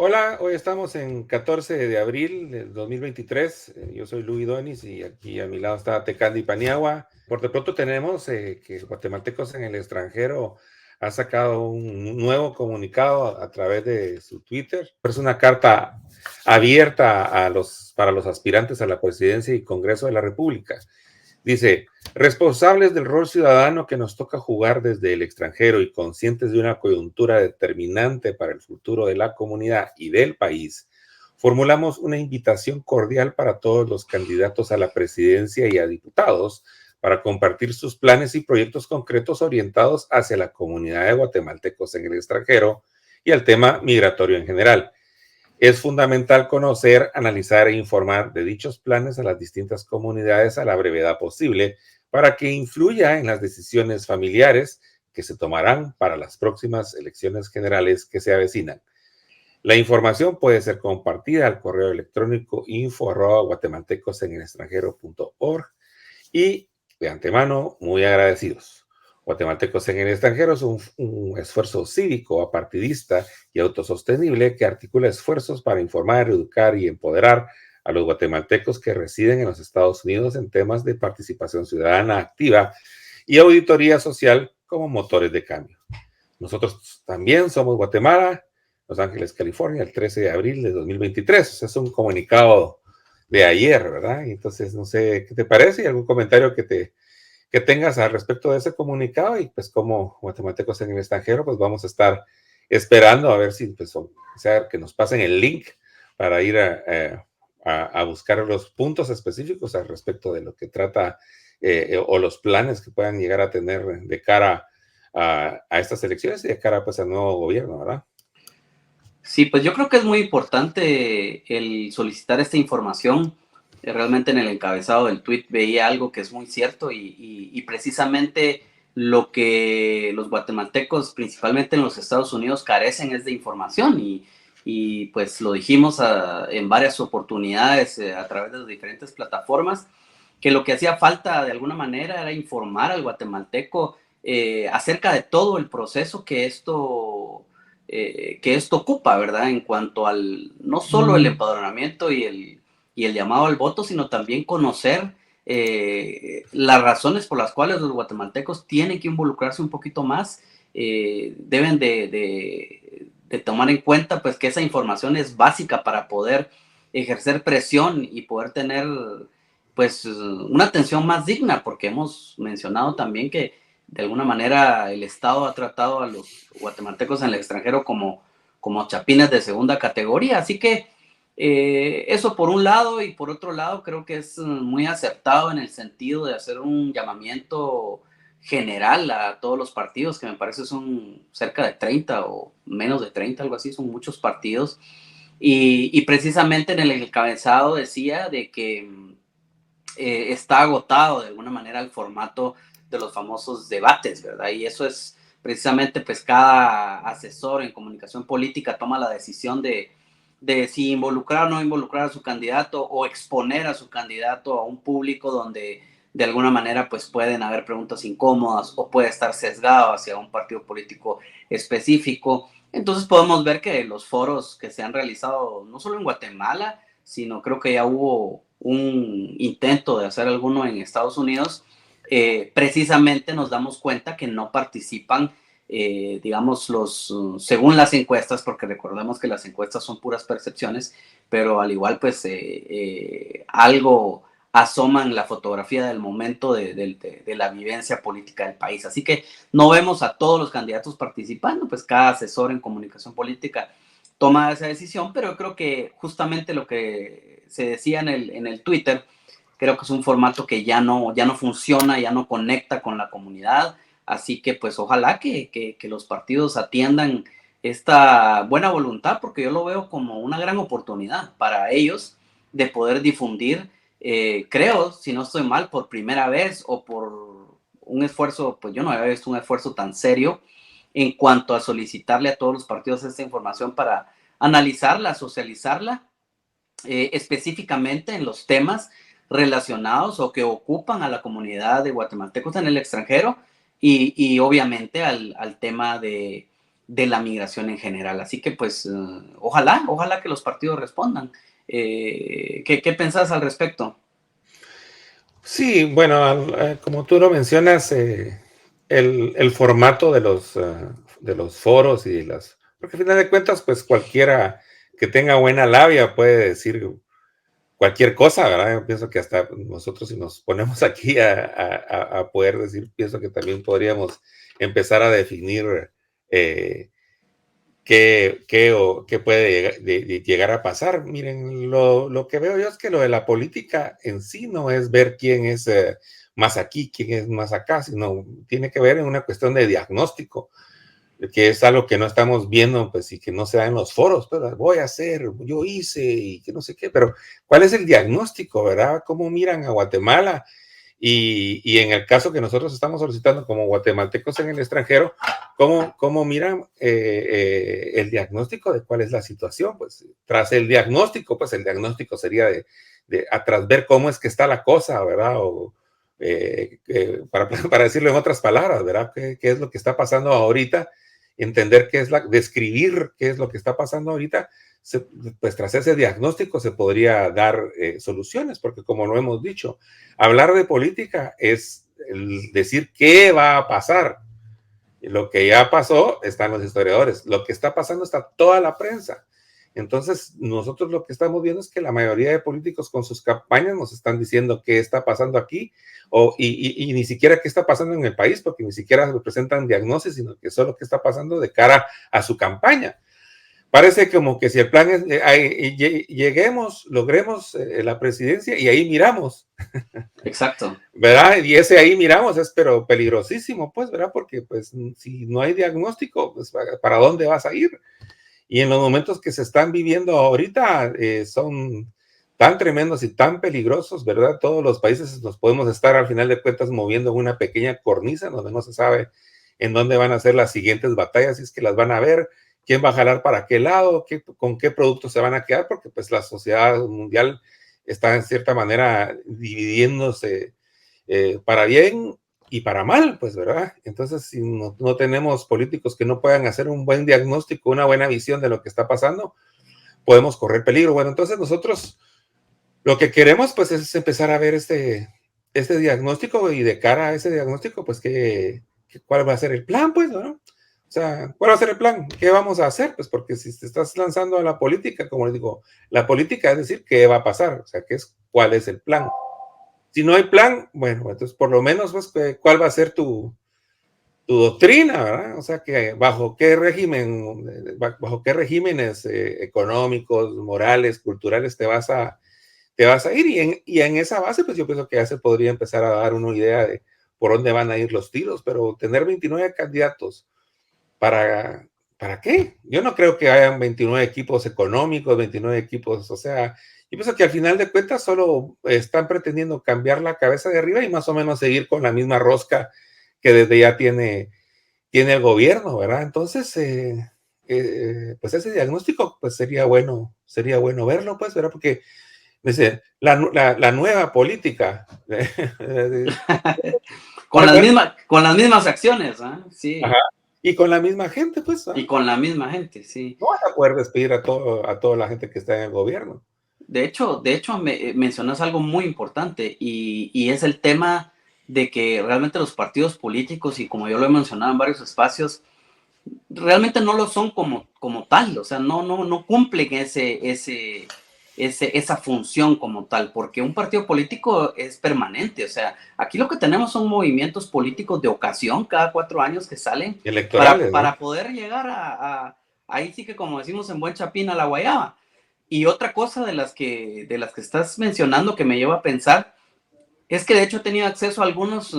Hola, hoy estamos en 14 de abril del 2023. Yo soy Luis Donis y aquí a mi lado está Tecandi Paniagua. Por de pronto tenemos que Guatemaltecos en el extranjero ha sacado un nuevo comunicado a través de su Twitter. Es una carta abierta para los aspirantes a la presidencia y Congreso de la República. Dice, responsables del rol ciudadano que nos toca jugar desde el extranjero y conscientes de una coyuntura determinante para el futuro de la comunidad y del país, formulamos una invitación cordial para todos los candidatos a la presidencia y a diputados para compartir sus planes y proyectos concretos orientados hacia la comunidad de guatemaltecos en el extranjero y al tema migratorio en general. Es fundamental conocer, analizar e informar de dichos planes a las distintas comunidades a la brevedad posible para que influya en las decisiones familiares que se tomarán para las próximas elecciones generales que se avecinan. La información puede ser compartida al correo electrónico info@guatemaltecosenelextranjero.org y de antemano, muy agradecidos. Guatemaltecos en el extranjero es un esfuerzo cívico, apartidista y autosostenible que articula esfuerzos para informar, educar y empoderar a los guatemaltecos que residen en los Estados Unidos en temas de participación ciudadana activa y auditoría social como motores de cambio. Nosotros también somos Guatemala, Los Ángeles, California, el 13 de abril de 2023. O sea, es un comunicado de ayer, ¿verdad? Entonces, no sé qué te parece y algún comentario que tengas al respecto de ese comunicado y pues como guatemaltecos en el extranjero, pues vamos a estar esperando a ver si, pues, o sea, que nos pasen el link para ir a buscar los puntos específicos al respecto de lo que trata o los planes que puedan llegar a tener de cara a estas elecciones y de cara pues al nuevo gobierno, ¿verdad? Sí, pues yo creo que es muy importante el solicitar esta información. Realmente en el encabezado del tweet veía algo que es muy cierto y precisamente lo que los guatemaltecos, principalmente en los Estados Unidos, carecen es de información y pues lo dijimos en varias oportunidades a través de las diferentes plataformas, que lo que hacía falta de alguna manera era informar al guatemalteco acerca de todo el proceso que esto ocupa, ¿verdad? En cuanto al, no solo el empadronamiento y el llamado al voto, sino también conocer las razones por las cuales los guatemaltecos tienen que involucrarse un poquito más, deben de tomar en cuenta pues que esa información es básica para poder ejercer presión y poder tener pues una atención más digna, porque hemos mencionado también que de alguna manera el Estado ha tratado a los guatemaltecos en el extranjero como chapines de segunda categoría. Así que eso por un lado, y por otro lado creo que es muy acertado en el sentido de hacer un llamamiento general a todos los partidos, que me parece son cerca de 30 o menos de 30, algo así, son muchos partidos. Y precisamente en el encabezado decía de que está agotado de alguna manera el formato de los famosos debates, ¿verdad? Y eso es precisamente, pues cada asesor en comunicación política toma la decisión de si involucrar o no involucrar a su candidato o exponer a su candidato a un público donde de alguna manera pues pueden haber preguntas incómodas o puede estar sesgado hacia un partido político específico. Entonces podemos ver que los foros que se han realizado no solo en Guatemala, sino creo que ya hubo un intento de hacer alguno en Estados Unidos, precisamente nos damos cuenta que no participan, digamos, según las encuestas, porque recordemos que las encuestas son puras percepciones, pero al igual, pues, algo asoman la fotografía del momento de la vivencia política del país. Así que no vemos a todos los candidatos participando, pues cada asesor en comunicación política toma esa decisión, pero creo que justamente lo que se decía en el Twitter, creo que es un formato que ya no funciona, ya no conecta con la comunidad, así que pues ojalá que los partidos atiendan esta buena voluntad, porque yo lo veo como una gran oportunidad para ellos de poder difundir, creo, si no estoy mal, por primera vez o por un esfuerzo, pues yo no había visto un esfuerzo tan serio en cuanto a solicitarle a todos los partidos esta información para analizarla, socializarla, específicamente en los temas relacionados o que ocupan a la comunidad de guatemaltecos en el extranjero y obviamente al tema de la migración en general. Así que pues ojalá que los partidos respondan. ¿Qué pensás al respecto? Sí, bueno, como tú lo mencionas, el formato de los foros y las... Porque al final de cuentas, pues cualquiera que tenga buena labia puede decir cualquier cosa, ¿verdad? Yo pienso que hasta nosotros si nos ponemos aquí a poder decir, pienso que también podríamos empezar a definir eh, qué puede de llegar a pasar. Miren, lo que veo yo es que lo de la política en sí no es ver quién es más aquí, quién es más acá, sino tiene que ver en una cuestión de diagnóstico, que es algo que no estamos viendo, pues, y que no se da en los foros, pero voy a hacer, yo hice, y que no sé qué, pero ¿cuál es el diagnóstico, verdad? ¿Cómo miran a Guatemala? Y en el caso que nosotros estamos solicitando como guatemaltecos en el extranjero, ¿cómo miran el diagnóstico de cuál es la situación? Pues tras el diagnóstico, pues el diagnóstico sería tras ver cómo es que está la cosa, ¿verdad? O para decirlo en otras palabras, ¿verdad? ¿Qué es lo que está pasando ahorita? Entender describir qué es lo que está pasando ahorita, pues tras ese diagnóstico se podría dar soluciones, porque como lo hemos dicho, hablar de política es decir qué va a pasar. Lo que ya pasó están los historiadores. Lo que está pasando está toda la prensa. Entonces, nosotros lo que estamos viendo es que la mayoría de políticos con sus campañas nos están diciendo qué está pasando aquí y ni siquiera qué está pasando en el país, porque ni siquiera presentan diagnóstico, sino que solo qué está pasando de cara a su campaña. Parece como que si el plan es, logremos la presidencia y ahí miramos. Exacto. ¿Verdad? Y ese ahí miramos es pero peligrosísimo, pues, ¿verdad? Porque pues si no hay diagnóstico, pues ¿para dónde vas a ir? Y en los momentos que se están viviendo ahorita son tan tremendos y tan peligrosos, ¿verdad? Todos los países nos podemos estar al final de cuentas moviendo en una pequeña cornisa donde no se sabe en dónde van a ser las siguientes batallas, si es que las van a ver, quién va a jalar para qué lado, con qué productos se van a quedar, porque pues la sociedad mundial está en cierta manera dividiéndose para bien y para mal, pues, ¿verdad? Entonces, si no tenemos políticos que no puedan hacer un buen diagnóstico, una buena visión de lo que está pasando, podemos correr peligro. Bueno, entonces nosotros lo que queremos, pues, es empezar a ver este diagnóstico y de cara a ese diagnóstico, pues, ¿cuál va a ser el plan, pues, ¿no? O sea, ¿cuál va a ser el plan? ¿Qué vamos a hacer? Pues porque si te estás lanzando a la política, como les digo, la política es decir, ¿qué va a pasar? O sea, ¿cuál es el plan? Si no hay plan, bueno, entonces por lo menos, pues, ¿cuál va a ser tu doctrina, ¿verdad? O sea, que bajo qué regímenes económicos, morales, culturales te vas a ir y en esa base, pues yo pienso que ya se podría empezar a dar una idea de por dónde van a ir los tiros, pero tener 29 candidatos ¿para, ¿para qué? Yo no creo que hayan 29 equipos económicos, 29 equipos, o sea, yo pienso que al final de cuentas solo están pretendiendo cambiar la cabeza de arriba y más o menos seguir con la misma rosca que desde ya tiene el gobierno, ¿verdad? Entonces, pues ese diagnóstico, pues sería bueno verlo, pues, ¿verdad? Porque dice, la nueva política. Con las mismas acciones, ¿eh? Sí. Ajá. Y con la misma gente, pues, ¿no? Y con la misma gente, sí. No vas a poder despedir a toda la gente que está en el gobierno. De hecho, mencionas algo muy importante y es el tema de que realmente los partidos políticos, y como yo lo he mencionado en varios espacios, realmente no lo son como tal, o sea, no cumplen esa función como tal, porque un partido político es permanente, o sea, aquí lo que tenemos son movimientos políticos de ocasión cada 4 años que salen Electorales, ¿no? para poder llegar ahí sí que como decimos en buen chapín a la guayaba. Y otra cosa de las que estás mencionando que me lleva a pensar es que de hecho he tenido acceso a algunos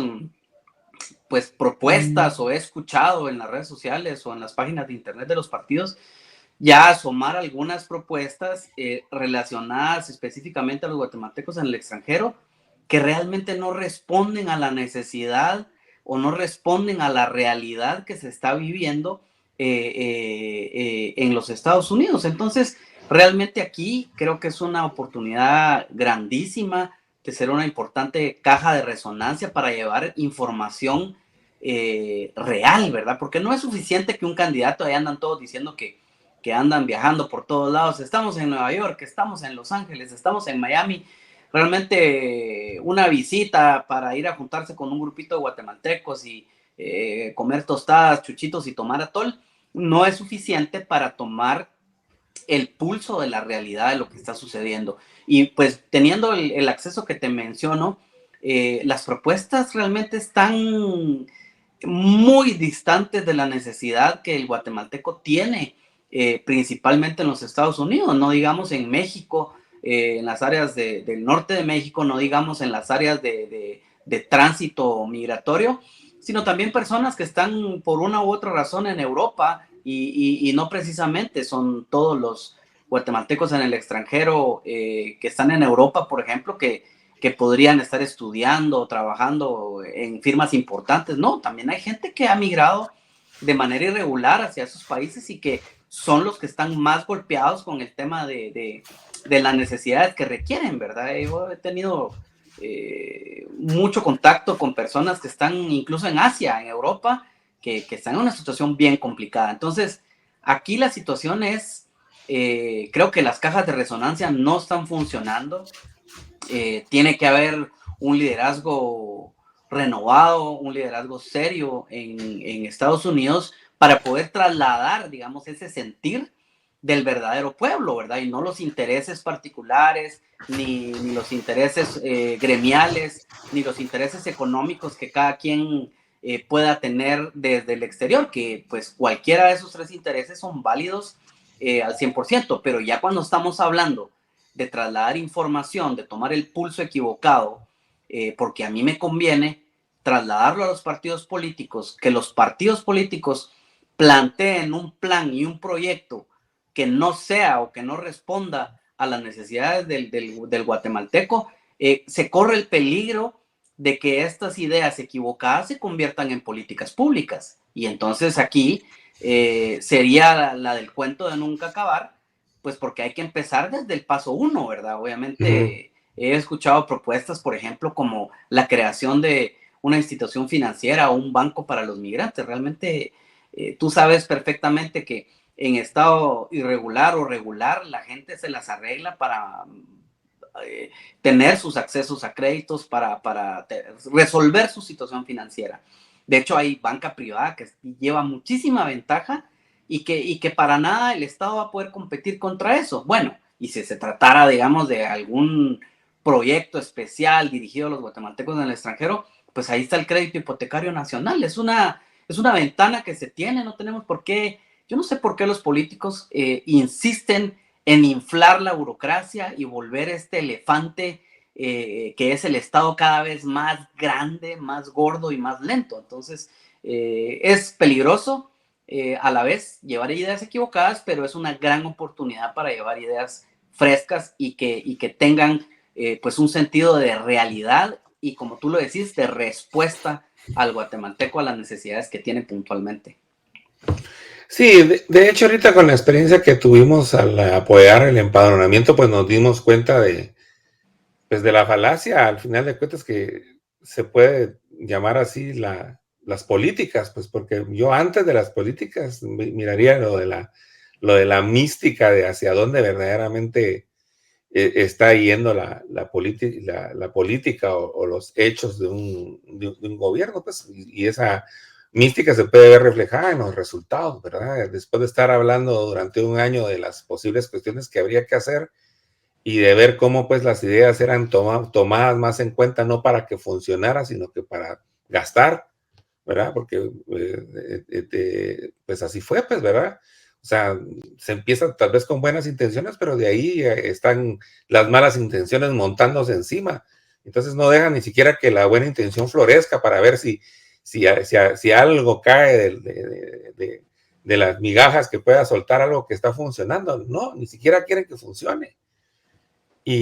pues propuestas o he escuchado en las redes sociales o en las páginas de internet de los partidos ya asomar algunas propuestas relacionadas específicamente a los guatemaltecos en el extranjero que realmente no responden a la necesidad o no responden a la realidad que se está viviendo en los Estados Unidos. Entonces, realmente aquí creo que es una oportunidad grandísima de ser una importante caja de resonancia para llevar información real, ¿verdad? Porque no es suficiente que un candidato, ahí andan todos diciendo que andan viajando por todos lados, estamos en Nueva York, estamos en Los Ángeles, estamos en Miami. Realmente una visita para ir a juntarse con un grupito de guatemaltecos y comer tostadas, chuchitos y tomar atol, no es suficiente para tomar el pulso de la realidad de lo que está sucediendo. Y pues teniendo el acceso que te menciono, las propuestas realmente están muy distantes de la necesidad que el guatemalteco tiene, principalmente en los Estados Unidos, no digamos en México, en las áreas del norte de México, no digamos en las áreas de tránsito migratorio, sino también personas que están por una u otra razón en Europa y no precisamente son todos los guatemaltecos en el extranjero que están en Europa, por ejemplo, que podrían estar estudiando o trabajando en firmas importantes. No, también hay gente que ha migrado de manera irregular hacia esos países y que son los que están más golpeados con el tema de las necesidades que requieren, ¿verdad? Yo he tenido mucho contacto con personas que están incluso en Asia, en Europa, que están en una situación bien complicada. Entonces, aquí la situación es, creo que las cajas de resonancia no están funcionando. Tiene que haber un liderazgo renovado, un liderazgo serio en Estados Unidos para poder trasladar, digamos, ese sentir del verdadero pueblo, ¿verdad? Y no los intereses particulares, ni los intereses gremiales, ni los intereses económicos que cada quien pueda tener desde el exterior, que pues cualquiera de esos tres intereses son válidos al 100%, pero ya cuando estamos hablando de trasladar información, de tomar el pulso equivocado, porque a mí me conviene trasladarlo a los partidos políticos, que los partidos políticos planteen un plan y un proyecto que no sea o que no responda a las necesidades del guatemalteco, se corre el peligro de que estas ideas equivocadas se conviertan en políticas públicas. Y entonces aquí sería la del cuento de nunca acabar, pues porque hay que empezar desde el paso uno, ¿verdad? Obviamente he escuchado propuestas, por ejemplo, como la creación de una institución financiera o un banco para los migrantes. Realmente tú sabes perfectamente que en estado irregular o regular la gente se las arregla para tener sus accesos a créditos, para resolver su situación financiera. De hecho, hay banca privada que lleva muchísima ventaja y que para nada el Estado va a poder competir contra eso. Bueno, y si se tratara, digamos, de algún proyecto especial dirigido a los guatemaltecos en el extranjero, pues ahí está el crédito hipotecario nacional. Es una ventana que se tiene, no tenemos por qué, yo no sé por qué los políticos insisten en inflar la burocracia y volver este elefante que es el Estado cada vez más grande, más gordo y más lento. Entonces, es peligroso a la vez llevar ideas equivocadas, pero es una gran oportunidad para llevar ideas frescas y que tengan pues un sentido de realidad y, como tú lo decís, de respuesta al guatemalteco a las necesidades que tiene puntualmente. Sí, de hecho ahorita con la experiencia que tuvimos al apoyar el empadronamiento, pues nos dimos cuenta pues de la falacia, al final de cuentas, que se puede llamar así las políticas, pues porque yo antes de las políticas miraría lo de la mística de hacia dónde verdaderamente está yendo la política o los hechos de un gobierno, pues, y esa mística se puede ver reflejada en los resultados, ¿verdad? Después de estar hablando durante un año de las posibles cuestiones que habría que hacer y de ver cómo pues las ideas eran tomadas más en cuenta, no para que funcionara, sino que para gastar, ¿verdad? Porque pues así fue, pues, ¿verdad? O sea, se empieza tal vez con buenas intenciones, pero de ahí están las malas intenciones montándose encima. Entonces no dejan ni siquiera que la buena intención florezca para ver si algo cae de las migajas que pueda soltar algo que está funcionando. No, ni siquiera quieren que funcione.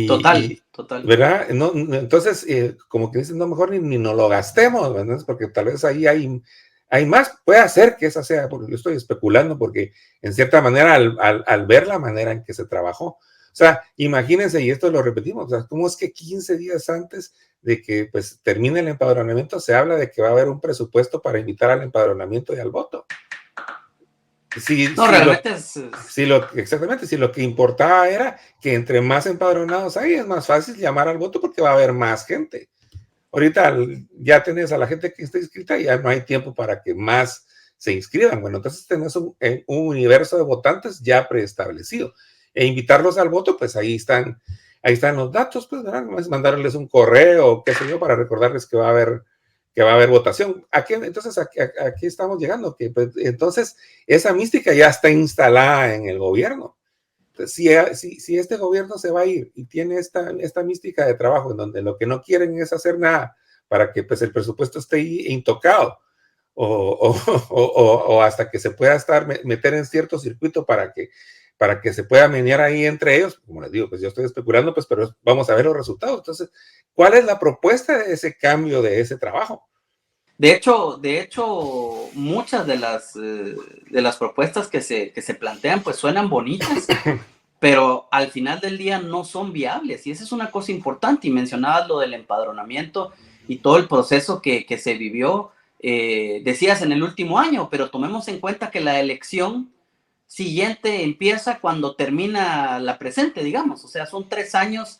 Total. ¿Verdad? No, entonces, como que dicen, no, mejor ni nos lo gastemos, ¿verdad? Porque tal vez ahí hay más. Puede ser que esa sea, porque yo estoy especulando, porque en cierta manera, al ver la manera en que se trabajó, O sea, imagínense, y esto lo repetimos, o sea, ¿cómo es que 15 días antes de que pues, termine el empadronamiento se habla de que va a haber un presupuesto para invitar al empadronamiento y al voto? No, realmente es... Exactamente, si lo que importaba era que entre más empadronados hay, es más fácil llamar al voto porque va a haber más gente. Ahorita ya tenés a la gente que está inscrita y ya no hay tiempo para que más se inscriban. Bueno, entonces tenés un universo de votantes ya preestablecido. E invitarlos al voto, pues ahí están los datos, pues, ¿verdad? No es mandarles un correo, qué sé yo, para recordarles que va a haber votación. Entonces, aquí estamos llegando, que pues, entonces esa mística ya está instalada en el gobierno. Si este gobierno se va a ir y tiene esta mística de trabajo en donde lo que no quieren es hacer nada para que pues, el presupuesto esté intocado o hasta que se pueda meter en cierto circuito para que se pueda menear ahí entre ellos, como les digo, pues yo estoy especulando, pues, pero vamos a ver los resultados. Entonces, ¿cuál es la propuesta de ese cambio, de ese trabajo? De hecho, muchas de las propuestas que se plantean pues suenan bonitas, pero al final del día no son viables. Y esa es una cosa importante. Y mencionabas lo del empadronamiento y todo el proceso que se vivió, decías en el último año, pero tomemos en cuenta que la elección siguiente empieza cuando termina la presente, digamos. O sea, son 3 años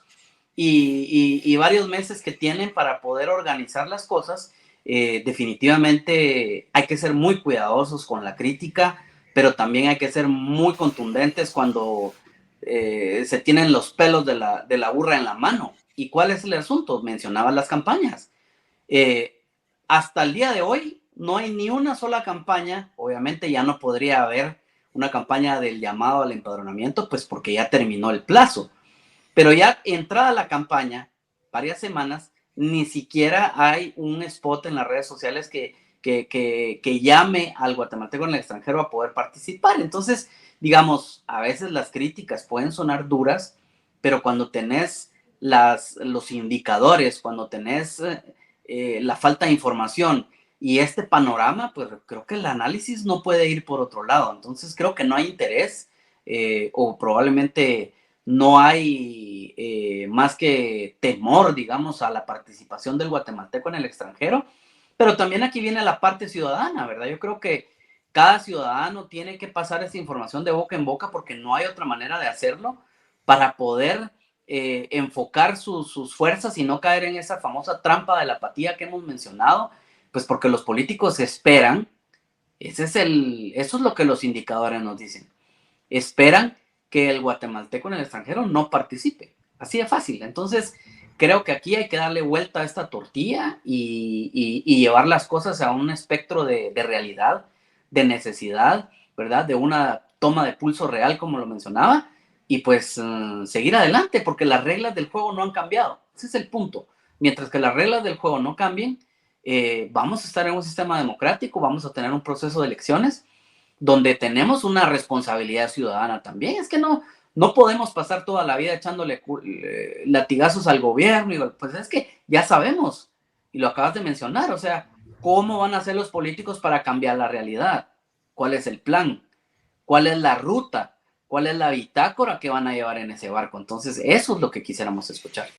y varios meses que tienen para poder organizar las cosas. Definitivamente hay que ser muy cuidadosos con la crítica, pero también hay que ser muy contundentes cuando se tienen los pelos de la burra en la mano. ¿Y cuál es el asunto? Mencionaba las campañas. Hasta el día de hoy no hay ni una sola campaña. Obviamente ya no podría haber una campaña del llamado al empadronamiento, pues porque ya terminó el plazo. Pero ya entrada la campaña, varias semanas, ni siquiera hay un spot en las redes sociales que llame al guatemalteco en el extranjero a poder participar. Entonces, digamos, a veces las críticas pueden sonar duras, pero cuando tenés los indicadores, cuando tenés la falta de información y este panorama, pues creo que el análisis no puede ir por otro lado. Entonces, creo que no hay interés o probablemente no hay más que temor, digamos, a la participación del guatemalteco en el extranjero, pero también aquí viene la parte ciudadana, ¿verdad? Yo creo que cada ciudadano tiene que pasar esa información de boca en boca porque no hay otra manera de hacerlo para poder enfocar sus fuerzas y no caer en esa famosa trampa de la apatía que hemos mencionado, pues porque los políticos esperan, eso es lo que los indicadores nos dicen, esperan que el guatemalteco en el extranjero no participe. Así de fácil. Entonces, creo que aquí hay que darle vuelta a esta tortilla y llevar las cosas a un espectro de realidad, de necesidad, ¿verdad? De una toma de pulso real, como lo mencionaba, y pues seguir adelante, porque las reglas del juego no han cambiado. Ese es el punto. Mientras que las reglas del juego no cambien, vamos a estar en un sistema democrático, vamos a tener un proceso de elecciones donde tenemos una responsabilidad ciudadana también. Es que no podemos pasar toda la vida echándole latigazos al gobierno. Y, pues es que ya sabemos, y lo acabas de mencionar, o sea, ¿cómo van a hacer los políticos para cambiar la realidad? ¿Cuál es el plan? ¿Cuál es la ruta? ¿Cuál es la bitácora que van a llevar en ese barco? Entonces, eso es lo que quisiéramos escuchar.